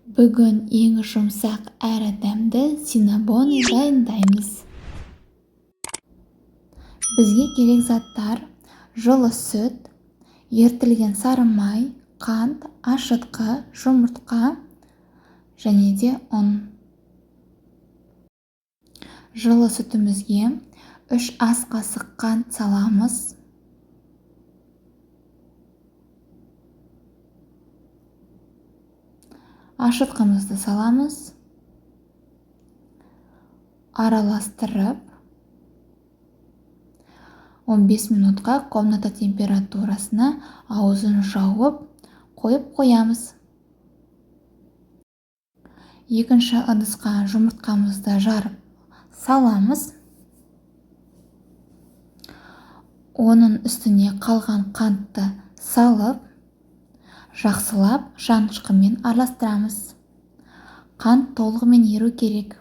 Бүгін ең жұмсақ әрі дәмді синнабон дайындаймыз. Бізге керек заттар: жылы сүт, ерітілген сары май, қант, ашытқы, жұмыртқа және де ұн. Жылы сүтімізге 3 ас қасық қант саламыз. Ашытқымызды саламыз. Араластырып 15 минутқа комната температурасына аузын жауып қойып қоямыз. Екінші ыдысқа жұмыртқамызды жарып саламыз. Оның үстіне қалған қантты салып, жақсылап жанышқымен араластырамыз. Қант толығымен еру керек.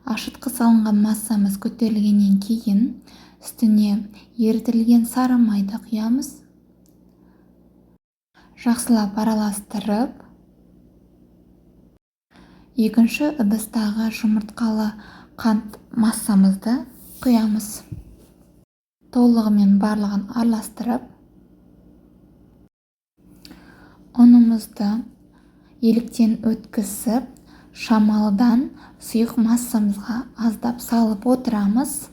Ашытқы салынған массамыз көтерілгеннен кейін үстіне ерітілген сары майды құямыз. Жақсылап араластырып, екінші ыдыстағы жұмыртқалы қант массамызды құямыз. Толығымен барлығын араластырып, ұнымызды еліктен өткізіп, шамалыдан сұйық массамызға аздап салып отырамыз.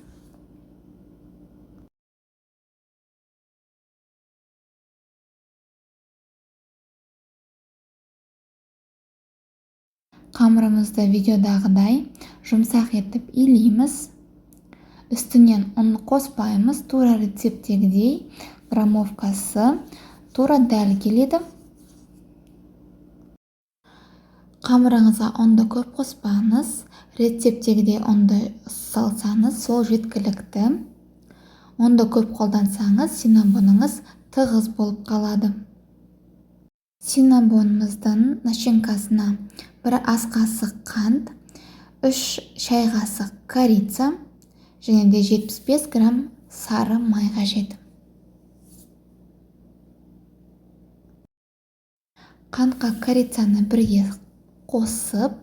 Қамырымызды видеодағыдай жұмсақ етіп илейміз. Үстінен ұн қоспаймыз. Тура рецептегідей граммовкасы тура дәл келеді. Қамырыңызға ұнды көп қоспаңыз. Рецептегідей ұнды салсаңыз, сол жеткілікті. Ұнды көп қолдансаңыз, синнабоныңыз тығыз болып қалады. Синнабонымыздың начинкасына 1 ас қасық қант, 3 шай қасық корица және де 75 грамм сары май қажет. Қантқа корицаны бірге қосып,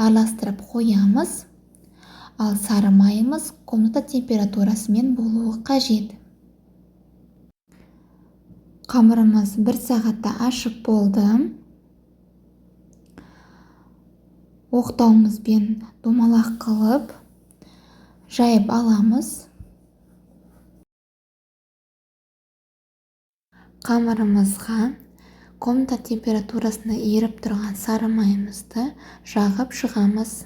араластырып қоямыз. Ал сары майымыз комната температурасымен болуы қажет. Қамырымыз 1 сағатта ашып болды. Оқтауымызбен домалақ қылып жайып аламыз. Қамырымызға комната температурасында еріп тұрған сары майымызды жағып шығамыз.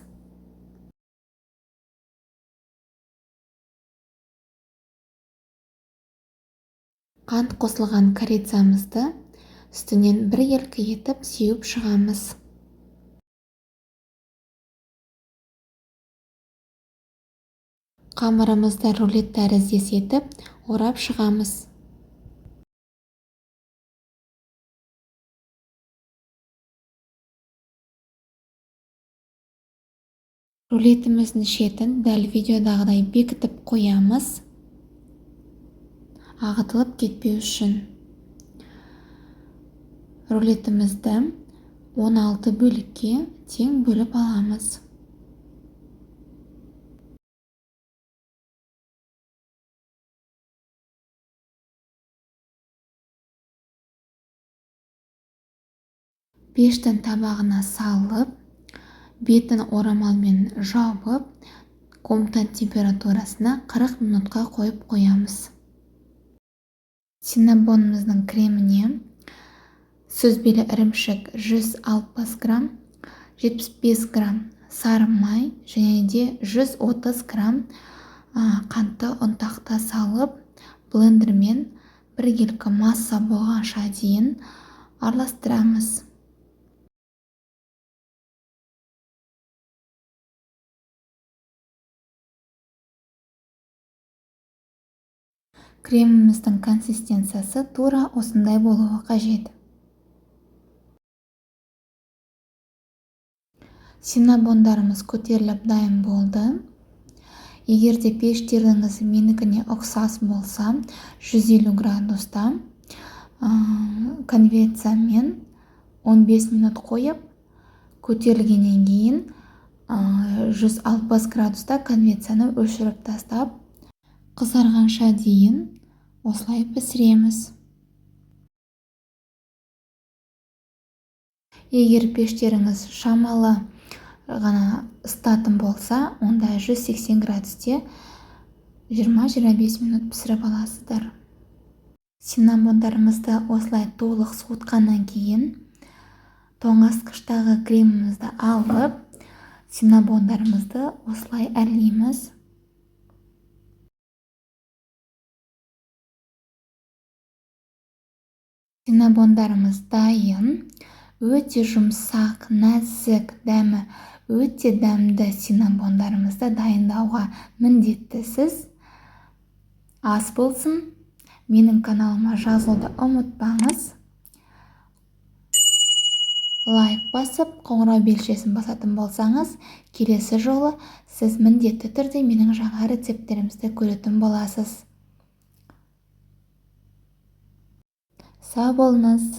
Қант қосылған корицамызды үстінен бір елкі етіп сеуіп шығамыз. Қамырымызды рулет тәріздес етіп орап шығамыз. Рулетіміздің шетін дәл видеодағыдай бекітіп қоямыз, ағытылып кетпеу үшін. Рулетімізді 16 бөлікке тең бөліп аламыз. Пештің табағына салып, бетін орамалмен жауып, комната температурасына 40 минутқа қойып қоямыз. Синнабонымыздың креміне сүзбелі ірімшік 160 грамм, 75 грамм сары май және де 130 грамм қантты ұнтақты салып, блендермен біркелкі масса болғанша дейін араластырамыз. Креміміздің консистенциясы тура осындай болуы қажет. Синнабондарымыз көтеріліп дайын болды. Егер де пештеріңіз менікіне ұқсас болса, 150 градуста конвекциямен 15 минут қойып, көтерілгеннен кейін 160 градуста конвекцияны өшіріп тастап, қызарғанша дейін осылай пісіреміз. Егер пештеріңіз шамалы ғана ыстатын болса, онда 180 градусте 20-25 минут пісіріп аласыздар. Синнамондарымызды осылай толық суытқаннан кейін, тоңазытқыштағы кремімізді алып, синнамондарымызды осылай әрлейміз. Синнамондарымыз дайын. Өте жұмсақ, нәзік, дәмі өте дәмді синнамондарымызды дайындауға міндеттісіз. Ас болсын. Менің каналыма жазылуды ұмытпаңыз. Лайк басып, қоңырау белгісін басатын болсаңыз, келесі жолы сіз міндетті түрде менің жаңа рецепттерімізді көретін боласыз. Сау болыңыз.